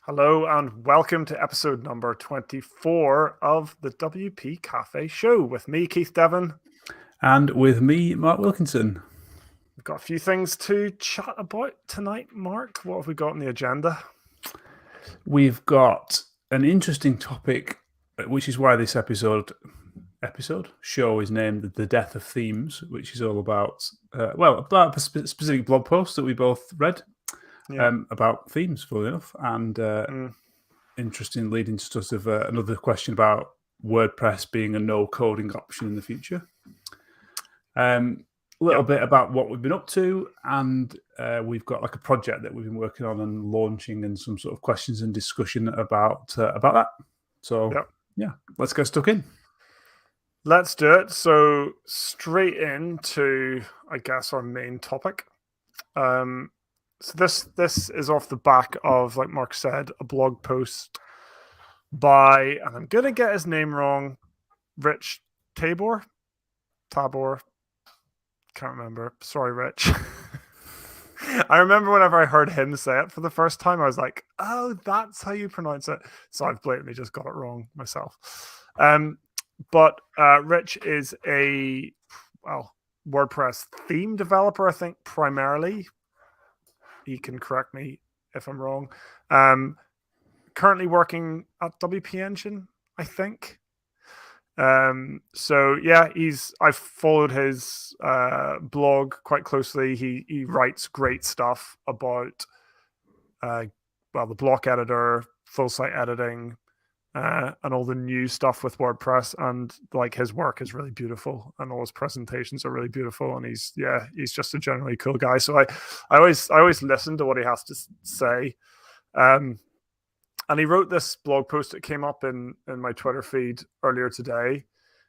Hello and welcome to episode number 24 of the WP Café show with me, Keith Devon. And with me, Mark Wilkinson. We've got a few things to chat about tonight, Mark. What have we got on the agenda? We've got an interesting topic, which is why this show is named The Death of Themes, which is all about, about a specific blog post that we both read about themes, funnily enough, and interesting leading to sort of another question about WordPress being a no coding option in the future. A little bit about what we've been up to, and we've got like a project that we've been working on and launching, and some sort of questions and discussion about that. So yeah, let's get stuck in. Let's do it. So straight into, I guess, our main topic. So this is off the back of, like Mark said, a blog post by, and I'm gonna get his name wrong, Rich Tabor. Can't remember. Sorry, Rich. I remember whenever I heard him say it for the first time, I was like, oh, that's how you pronounce it. So I've blatantly just got it wrong myself. But Rich is a WordPress theme developer, I think, primarily. He can correct me if I'm wrong. Currently working at WP Engine, I think. So yeah, I've followed his blog quite closely. He writes great stuff about the block editor, full site editing, and all the new stuff with WordPress. And like, his work is really beautiful, and all his presentations are really beautiful. And he's just a generally cool guy. So I always listen to what he has to say. And he wrote this blog post that came up in my Twitter feed earlier today.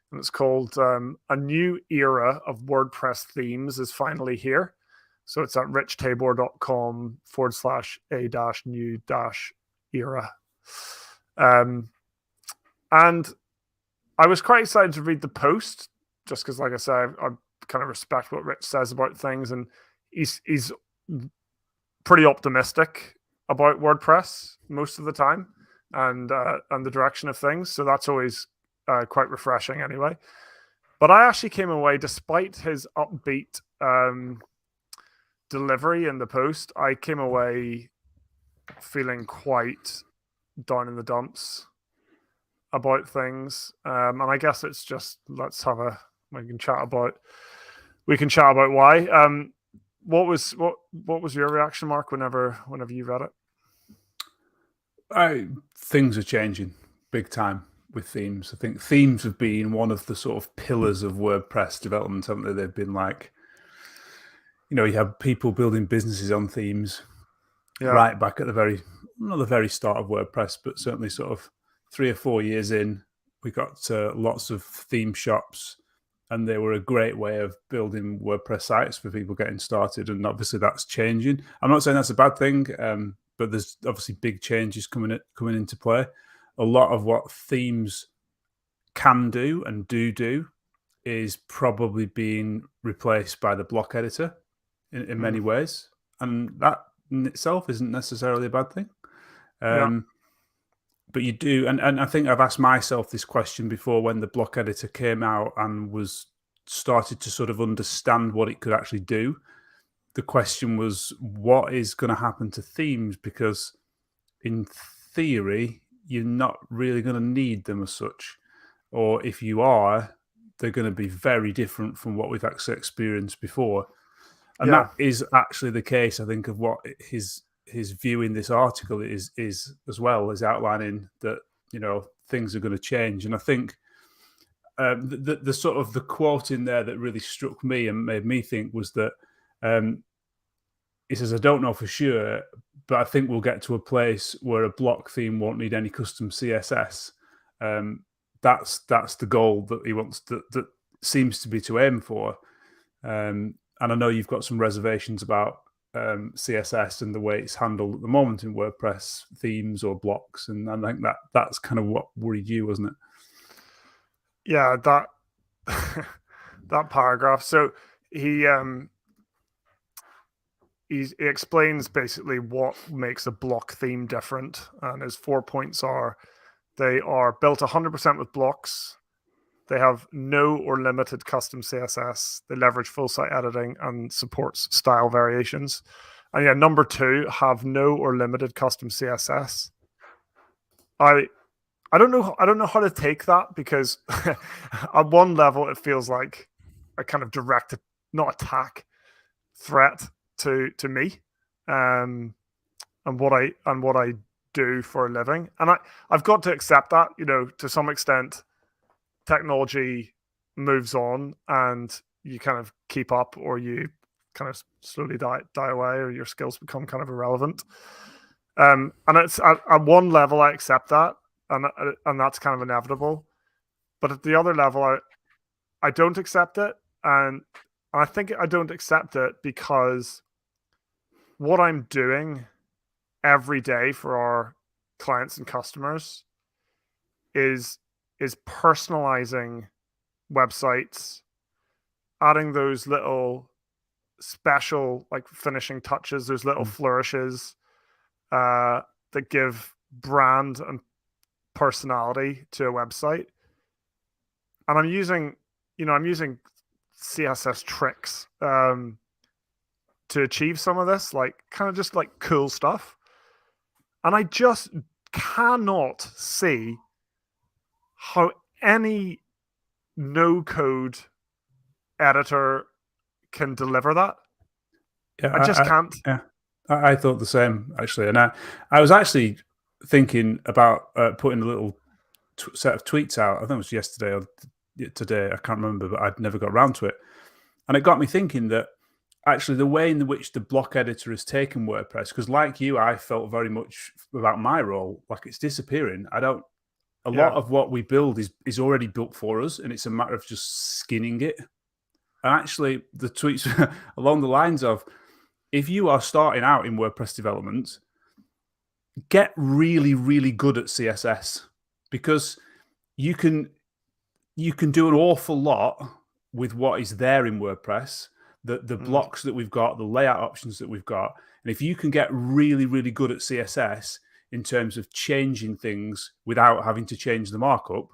And it's called A New Era of WordPress Themes is Finally Here. So it's at richtabor.com/a-new-era. And I was quite excited to read the post, just because, like I said, I kind of respect what Rich says about things. And he's pretty optimistic about WordPress most of the time, and the direction of things. So that's always quite refreshing anyway. But I actually came away, despite his upbeat delivery in the post, I came away feeling quite down in the dumps about things. And I guess it's just, we can chat about why. What was your reaction, Mark, whenever you read it? Things are changing big time with themes. I think themes have been one of the sort of pillars of WordPress development, haven't they? They've been like, you have people building businesses on themes right back at not the very start of WordPress, but certainly sort of 3 or 4 years in. We got lots of theme shops, and they were a great way of building WordPress sites for people getting started. And obviously that's changing. I'm not saying that's a bad thing, but there's obviously big changes coming into play. A lot of what themes can do and do is probably being replaced by the block editor in many ways. And that in itself isn't necessarily a bad thing. But you do, and I think I've asked myself this question before when the block editor came out and started to sort of understand what it could actually do. The question was, what is going to happen to themes? Because in theory, you're not really going to need them as such. Or if you are, they're going to be very different from what we've actually experienced before. And that is actually the case, I think, of what his view in this article is as well, as outlining that, things are going to change. And I think the sort of the quote in there that really struck me and made me think was that he says, I don't know for sure, but I think we'll get to a place where a block theme won't need any custom CSS. That's the goal that he wants, that seems to be to aim for. And I know you've got some reservations about CSS and the way it's handled at the moment in WordPress themes or blocks, and I think that's kind of what worried you, wasn't it? Yeah, that that paragraph. So he he explains basically what makes a block theme different, and his 4 points are: they are built 100% with blocks. They have no or limited custom CSS. They leverage full site editing and supports style variations. And yeah, number 2, have no or limited custom CSS. I don't know how to take that, because at one level it feels like a kind of direct, not attack, threat to me, and what I do for a living. And I've got to accept that, to some extent. Technology moves on, and you kind of keep up, or you kind of slowly die away, or your skills become kind of irrelevant. And it's at one level I accept that, and that's kind of inevitable. But at the other level, I don't accept it, and I think I don't accept it because what I'm doing every day for our clients and customers is personalizing websites, adding those little special like finishing touches, those little flourishes that give brand and personality to a website. And I'm using CSS tricks to achieve some of this, like kind of just like cool stuff. And I just cannot see how any no-code editor can deliver that. Yeah, I just can't. Yeah, I thought the same, actually. And I was actually thinking about putting a little set of tweets out. I think it was yesterday or today. I can't remember, but I'd never got around to it. And it got me thinking that actually the way in which the block editor has taken WordPress, because like you, I felt very much about my role, like it's disappearing. A lot of what we build is already built for us, and it's a matter of just skinning it. And actually, the tweets along the lines of, if you are starting out in WordPress development, get really, really good at CSS, because you can do an awful lot with what is there in WordPress, the blocks that we've got, the layout options that we've got. And if you can get really, really good at CSS in terms of changing things without having to change the markup,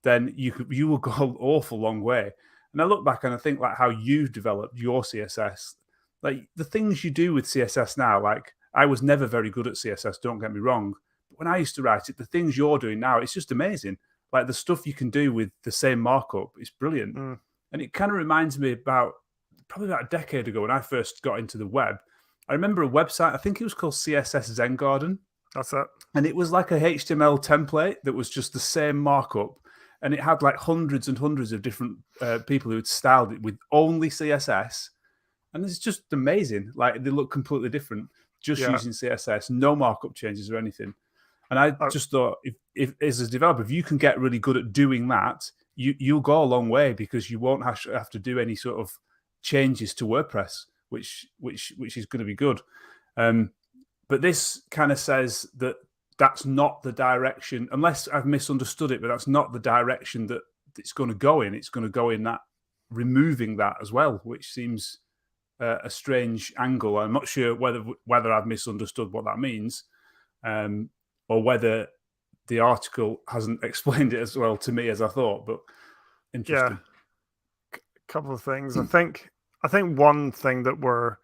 then you will go an awful long way. And I look back and I think like how you've developed your CSS, like the things you do with CSS now, like I was never very good at CSS, don't get me wrong. But when I used to write it, the things you're doing now, it's just amazing. Like the stuff you can do with the same markup is brilliant. And it kind of reminds me probably about a decade ago when I first got into the web. I remember a website, I think it was called CSS Zen Garden. That's it. And it was like a HTML template that was just the same markup. And it had like hundreds and hundreds of different people who had styled it with only CSS. And it's just amazing. Like they look completely different, just using CSS, no markup changes or anything. And I just thought, if as a developer, if you can get really good at doing that, you'll go a long way, because you won't have to do any sort of changes to WordPress, which is going to be good. But this kind of says that that's not the direction, unless I've misunderstood it, but that's not the direction that it's going to go in. It's going to go in that removing that as well, which seems a strange angle. I'm not sure whether I've misunderstood what that means, or whether the article hasn't explained it as well to me as I thought. But interesting. Yeah, a couple of things. I think one thing that we're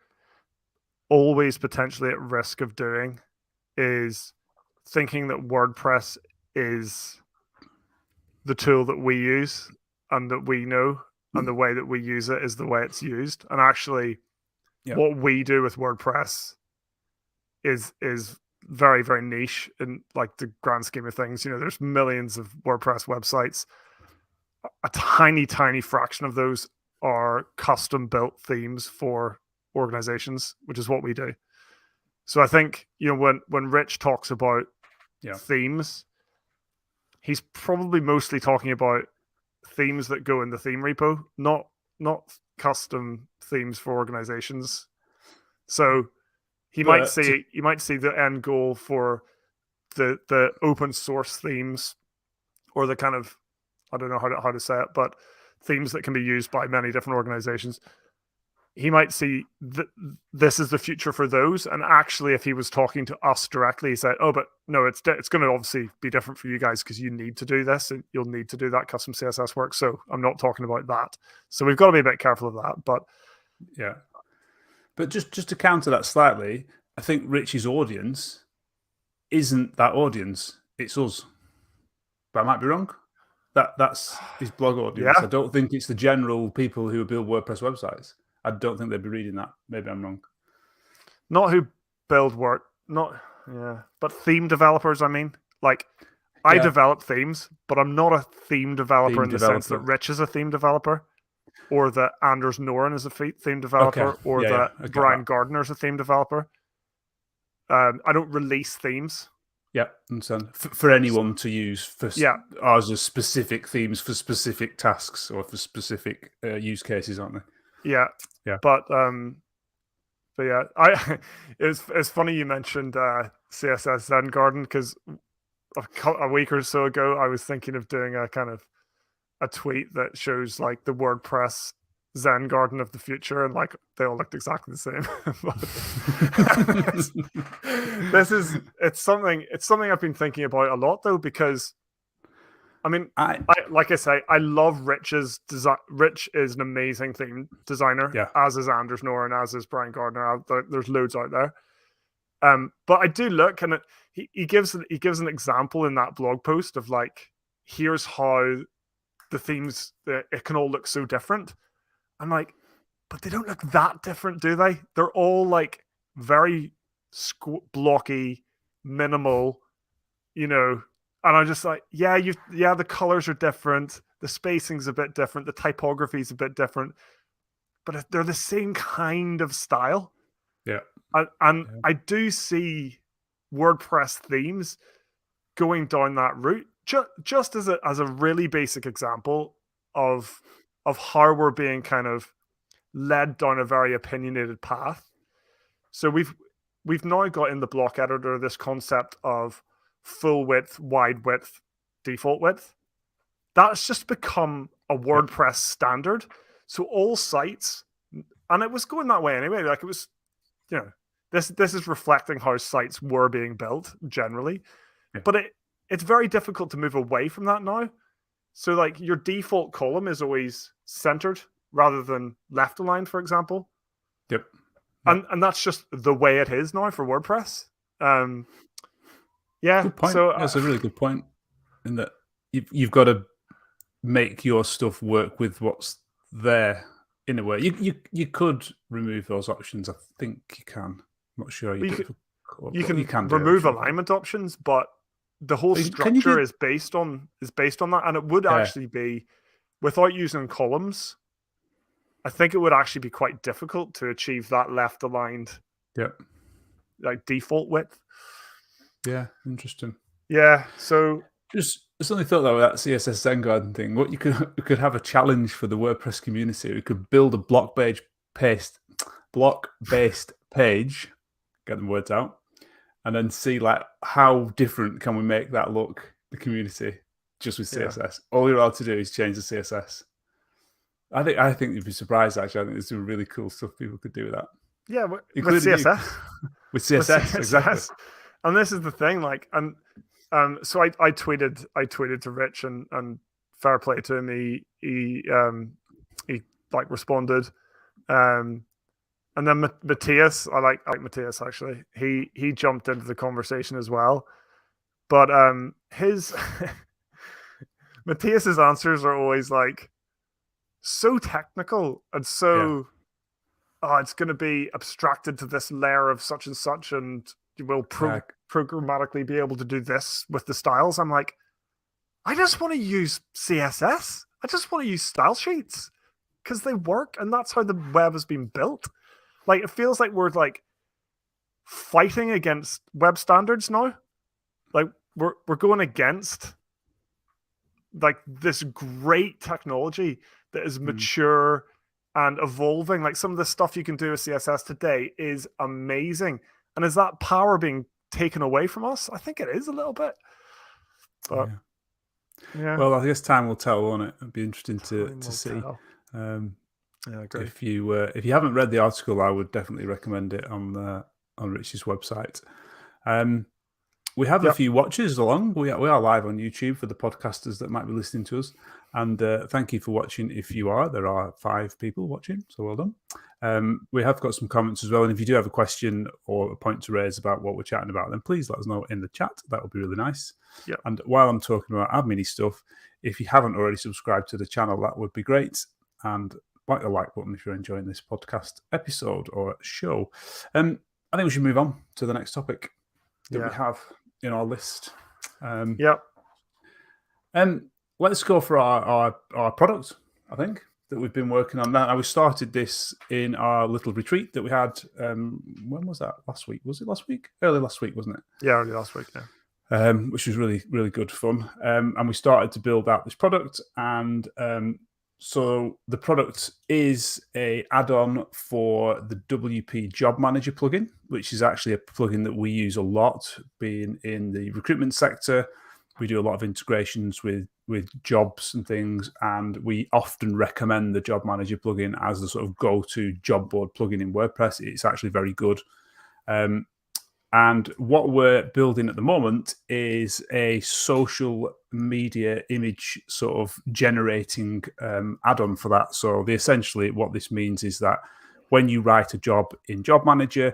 always potentially at risk of doing is thinking that WordPress is the tool that we use and that we know, and the way that we use it is the way it's used. And actually, what we do with WordPress is very, very niche in like the grand scheme of things. There's millions of WordPress websites. A tiny, tiny fraction of those are custom built themes for organizations, which is what we do. So I think, when Rich talks about themes, he's probably mostly talking about themes that go in the theme repo, not custom themes for organizations. So you might see the end goal for the open source themes, or the kind of, I don't know how to say it, but themes that can be used by many different organizations. he might see this is the future for those. And actually, if he was talking to us directly, he said, "Oh, but no, it's going to obviously be different for you guys because you need to do this and you'll need to do that custom CSS work." So I'm not talking about that. So we've got to be a bit careful of that. But yeah, but just to counter that slightly, I think Richie's audience isn't that audience; it's us. But I might be wrong. That's his blog audience. yeah, I don't think it's the general people who build WordPress websites. I don't think they'd be reading that. Maybe I'm wrong. not who build work, not yeah, but theme developers. I mean, like I develop themes, but I'm not a theme developer in the sense that Rich is a theme developer, or that Anders Noren is a theme developer, Okay. or Yeah, that Brian Gardner is a theme developer. I don't release themes. Yeah, and for anyone to use for ours are specific themes for specific tasks or for specific use cases, aren't they? Yeah, yeah. But yeah, it's funny you mentioned CSS Zen Garden because a week or so ago I was thinking of doing a kind of a tweet that shows like the WordPress Zen Garden of the future, and like they all looked exactly the same. It's something I've been thinking about a lot though, because I mean, I like I say, I love Rich's design. Rich is an amazing theme designer, as is Anders Noren, as is Brian Gardner. There's loads out there. But I do look, and he gives an example in that blog post of like, here's how the themes, it can all look so different. I'm like, but they don't look that different, do they? They're all like very blocky, minimal, you know. And I'm just like, the colors are different, the spacing's a bit different, the typography's a bit different, but they're the same kind of style. Yeah. And I do see WordPress themes going down that route. Just as a really basic example of how we're being kind of led down a very opinionated path. So we've now got in the block editor this concept of full width, wide width, default width. That's just become a WordPress standard. So all sites, and it was going that way anyway. Like it was, this is reflecting how sites were being built generally, but it's very difficult to move away from that now. So like your default column is always centered rather than left aligned, for example. Yep. And that's just the way it is now for WordPress. Yeah. Good point. So that's a really good point. In that you've got to make your stuff work with what's there in a way. You could remove those options. I think you can. I'm not sure you can remove alignment options, but the whole structure is based on that, and it would actually be, without using columns, I think it would actually be quite difficult to achieve that left aligned like default width. Yeah, interesting. Yeah, so just suddenly thought that with that CSS Zen Garden thing, what you could have a challenge for the WordPress community. We could build a block-based page, get the words out, and then see like how different can we make that look, the community, just with CSS. All you're allowed to do is change the CSS. I think you'd be surprised, actually. I think there's some really cool stuff people could do with that. Yeah, with CSS. With CSS, exactly. And this is the thing, like, and so I tweeted to Rich, and fair play to him, he like responded, and then Matthias, I like Matthias actually. He jumped into the conversation as well, but his Matthias's answers are always like so technical and so it's going to be abstracted to this layer of such and such, and you will programmatically be able to do this with the styles. I'm like, I just want to use CSS. I just want to use style sheets because they work, and that's how the web has been built. Like, it feels like we're like fighting against web standards now. Like we're going against like this great technology that is mature and evolving. Like, some of the stuff you can do with CSS today is amazing. And is that power being taken away from us? I think it is a little bit. But yeah. Well, I guess time will tell, won't it? It'll be interesting to see. Yeah, I agree. If you haven't read the article, I would definitely recommend it on Rich's website. We have a few watchers along. We are live on YouTube for the podcasters that might be listening to us. And thank you for watching. If you are, there are 5 people watching, so well done. We have got some comments as well. And if you do have a question or a point to raise about what we're chatting about, then please let us know in the chat. That would be really nice. Yeah. And while I'm talking about admin stuff, if you haven't already subscribed to the channel, that would be great. And like the like button if you're enjoying this podcast episode or show. I think we should move on to the next topic that we have in our list. Let's go for our product, I think, that we've been working on. Now, we started this in our little retreat that we had. When was that? Last week? Was it last week? Early last week, wasn't it? Yeah, early last week, yeah. Which was really, really good fun. And we started to build out this product. And so the product is a add-on for the WP Job Manager plugin, which is actually a plugin that we use a lot, being in the recruitment sector. We do a lot of integrations with jobs and things, and we often recommend the Job Manager plugin as the sort of go-to job board plugin in WordPress. It's actually very good. And what we're building at the moment is a social media image sort of generating add-on for that. So essentially what this means is that when you write a job in Job Manager,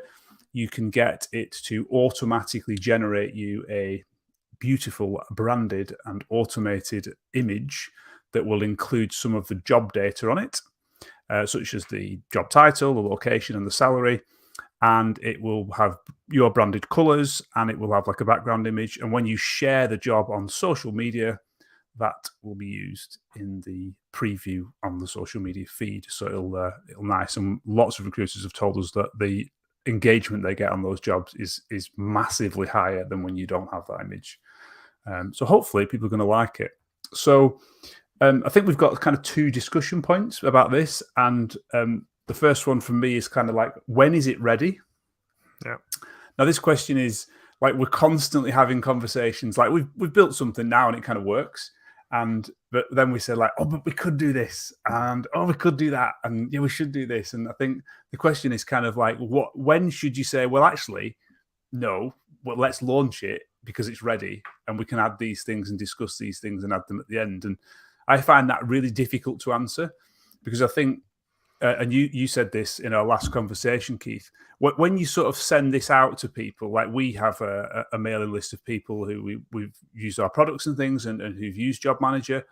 you can get it to automatically generate you a beautiful branded and automated image that will include some of the job data on it, such as the job title, the location, and the salary. And it will have your branded colors, and it will have like a background image. And when you share the job on social media, that will be used in the preview on the social media feed. So it'll nice. And lots of recruiters have told us that the engagement they get on those jobs is massively higher than when you don't have that image. So hopefully people are going to like it. So I think we've got kind of 2 discussion points about this, and the first one for me is kind of like, when is it ready? Yeah. Now, this question is like, we're constantly having conversations. Like we've built something now and it kind of works. But then we say like, oh, but we could do this, and oh, we could do that, and yeah, we should do this. And I think the question is kind of like, when should you say, well, actually, no, well, let's launch it because it's ready and we can add these things and discuss these things and add them at the end. And I find that really difficult to answer, because I think, and you said this in our last conversation, Keith, when you sort of send this out to people, like we have a mailing list of people who we've used our products and things and who've used Job Manager,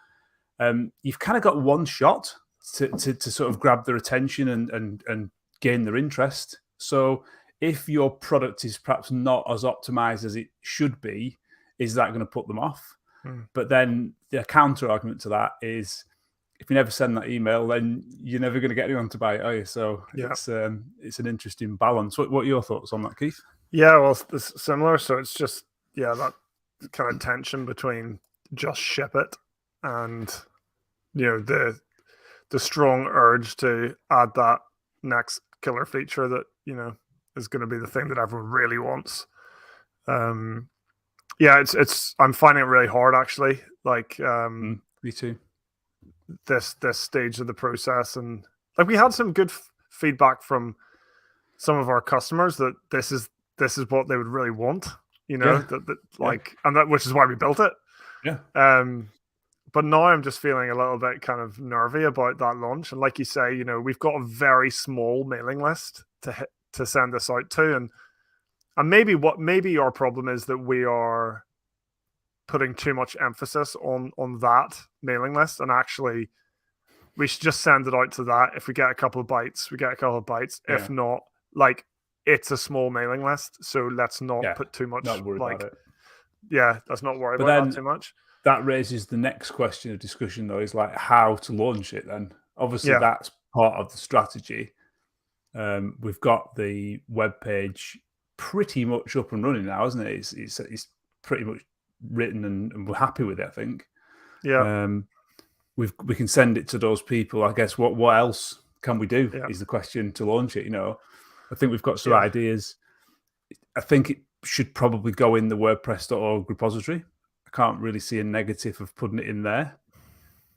you've kind of got one shot to sort of grab their attention and gain their interest. So if your product is perhaps not as optimized as it should be, is that going to put them off? But then the counter argument to that is, if you never send that email, then you're never going to get anyone to buy it, are you? So it's an interesting balance. What are your thoughts on that, Keith? Yeah, well, it's similar. So it's just, that kind of tension between just ship it and, the strong urge to add that next killer feature that, is going to be the thing that everyone really wants. It's I'm finding it really hard, actually. Like, me too. This stage of the process, and like we had some good feedback from some of our customers that this is what they would really want, and that, which is why we built it. But now I'm just feeling a little bit kind of nervy about that launch. And like you say, we've got a very small mailing list to send this out to, and maybe our problem is that we are putting too much emphasis on that mailing list, and actually we should just send it out to that. If we get a couple of bites, we get a couple of bites. Yeah. If not, like, it's a small mailing list, so let's not put too much. Not worry about it. Yeah, let's not worry about that too much. That raises the next question of discussion, though, is like how to launch it. Then obviously that's part of the strategy. We've got the web page pretty much up and running now, isn't it? It's pretty much written and we're happy with it, I think. We can send it to those people. I guess what else can we do is the question to launch it. I think we've got some ideas. I think it should probably go in the WordPress.org repository. I can't really see a negative of putting it in there.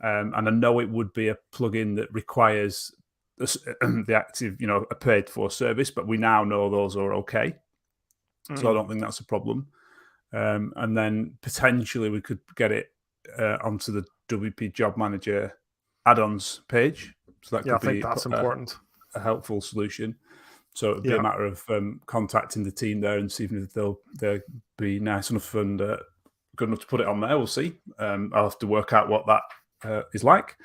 And I know it would be a plugin that requires the active, a paid for service, but we now know those are okay. So I don't think that's a problem. And then potentially we could get it onto the WP Job Manager add-ons page. So that could I think be that's important. A helpful solution. So it'd be Yeah. a matter of contacting the team there and seeing if they'll be nice enough and good enough to put it on there. We'll see. I'll have to work out what that is like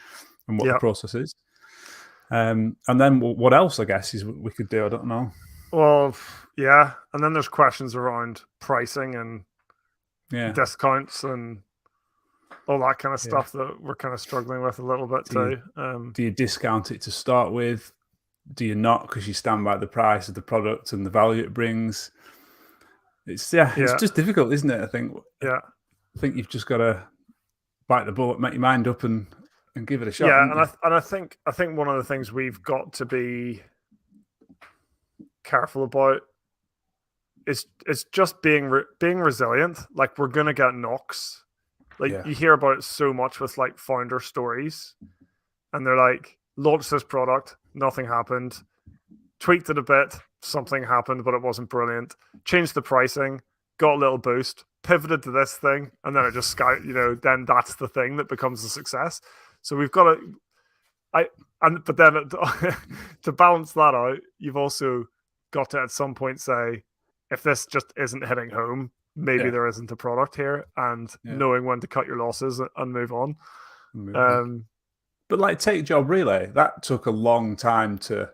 and what the process is. And then what else, I guess, is we could do? I don't know. Well, yeah. And then there's questions around pricing and discounts and all that kind of stuff that we're kind of struggling with a little bit too. Do you discount it to start with? Do you not, because you stand by the price of the product and the value it brings? It's just difficult, isn't it? I think. Yeah. I think you've just got to bite the bullet, make your mind up, and give it a shot. Yeah, and I think one of the things we've got to be careful about is just being resilient. Like, we're gonna get knocks. Like, you hear about it so much with like founder stories, and they're like, launched this product, nothing happened. Tweaked it a bit, something happened, but it wasn't brilliant. Changed the pricing, got a little boost, pivoted to this thing, and then it just then that's the thing that becomes a success. So we've got to, but then to balance that out, you've also got to at some point say, if this just isn't hitting home, maybe there isn't a product here, and knowing when to cut your losses and move on. But like, take Job Relay, that took a long time to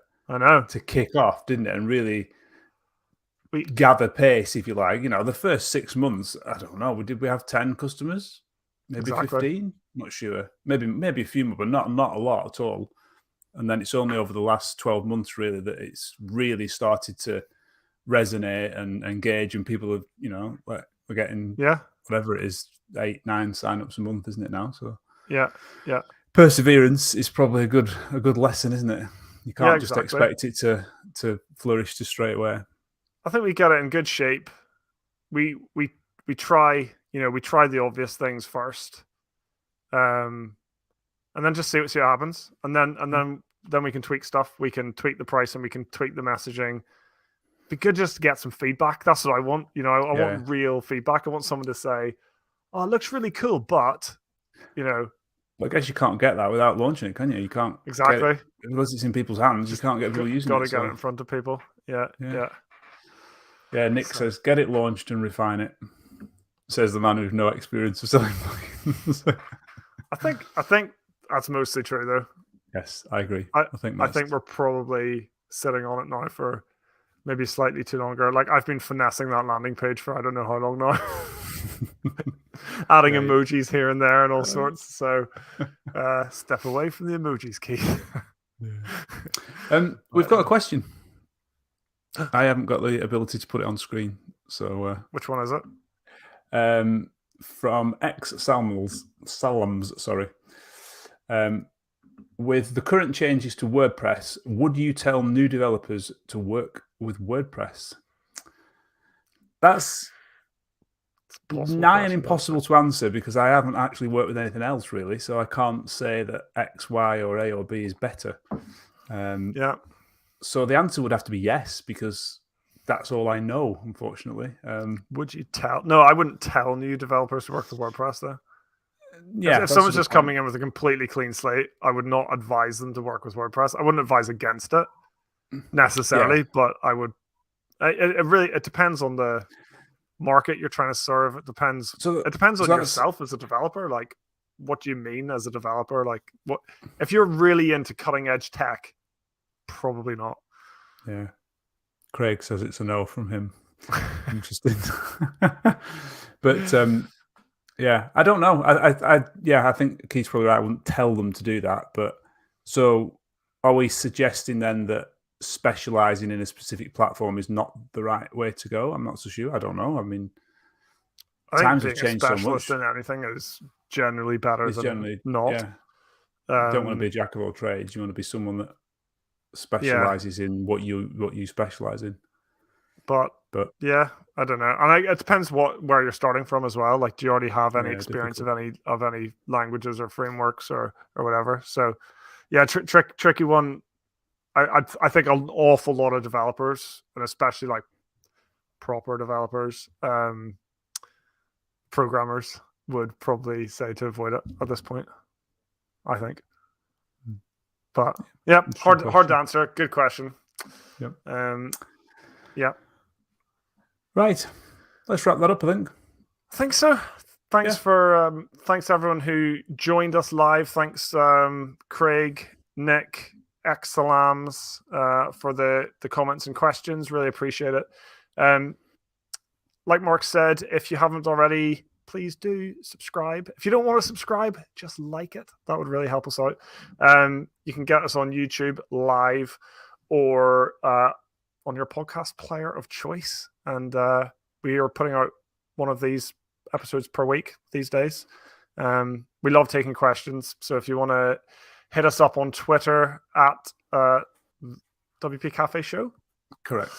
kick off, didn't it? And really gather pace, if you like. The first 6 months, I don't know, did we have 10 customers? Maybe 15? Not sure. Maybe a few more, but not a lot at all. And then it's only over the last 12 months, really, that it's really started to resonate and engage, and people have, like, we're getting whatever it is, 8-9 sign-ups a month, isn't it now? So yeah. Perseverance is probably a good lesson, isn't it? You can't just expect it to flourish just straight away. I think we get it in good shape. We try, we try the obvious things first, and then just see what happens, and then we can tweak stuff. We can tweak the price, and we can tweak the messaging. Be good just to get some feedback. That's what I want. I want real feedback. I want someone to say, "Oh, it looks really cool," but Well, I guess you can't get that without launching it, can you? You can't exactly unless it's in people's hands. You can't get people using it. Got to get it in front of people. Yeah. Nick says, "Get it launched and refine it." Says the man with no experience of selling plugins. I think that's mostly true, though. Yes, I agree. I think we're probably sitting on it now for maybe slightly too longer. Like, I've been finessing that landing page for I don't know how long now. Adding emojis here and there and all sorts. So step away from the emojis, Keith. We've got a question. I haven't got the ability to put it on screen. So which one is it? From X Salams, sorry. With the current changes to WordPress, would you tell new developers to work with WordPress? That's nigh and impossible to answer, because I haven't actually worked with anything else, really. So I can't say that X, Y, or A or B is better. So the answer would have to be yes, because that's all I know, unfortunately. Would you tell? No, I wouldn't tell new developers to work with WordPress, though. Yeah, if someone's just coming in with a completely clean slate, I would not advise them to work with WordPress. I wouldn't advise against it necessarily, but I would. It depends on the market you're trying to serve. It depends. It depends on yourself as a developer. Like, what do you mean as a developer? Like, what if you're really into cutting edge tech? Probably not. Yeah. Craig says it's a no from him. Interesting. But yeah, I don't know. I think Keith's probably right. I wouldn't tell them to do that. But so are we suggesting then that specializing in a specific platform is not the right way to go? I'm not so sure. I don't know. I mean, times have changed so much. Specialist in anything is generally better than not. Yeah. You don't want to be a jack of all trades. You want to be someone that specializes in what you specialize in. But yeah, I don't know, and it depends where you're starting from as well. Like, do you already have any experience of any languages or frameworks or whatever? So yeah, tricky one. I think an awful lot of developers, and especially like proper developers, programmers, would probably say to avoid it at this point, I think. But yeah, hard to answer. Good question. Yep. Yeah. Right. Let's wrap that up, I think. I think so. Thanks thanks to everyone who joined us live. Thanks, Craig, Nick, Exalams, for the comments and questions. Really appreciate it. Like Mark said, if you haven't already, please do subscribe. If you don't want to subscribe, just like it. That would really help us out. You can get us on YouTube live or on your podcast player of choice. And we are putting out one of these episodes per week these days. We love taking questions. So if you want to hit us up on Twitter at WP Cafe Show. Correct.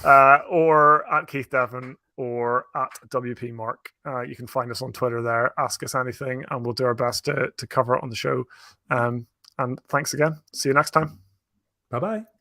Or at Keith Devon or at WP Mark. You can find us on Twitter there. Ask us anything and we'll do our best to cover it on the show. And thanks again. See you next time. Bye-bye.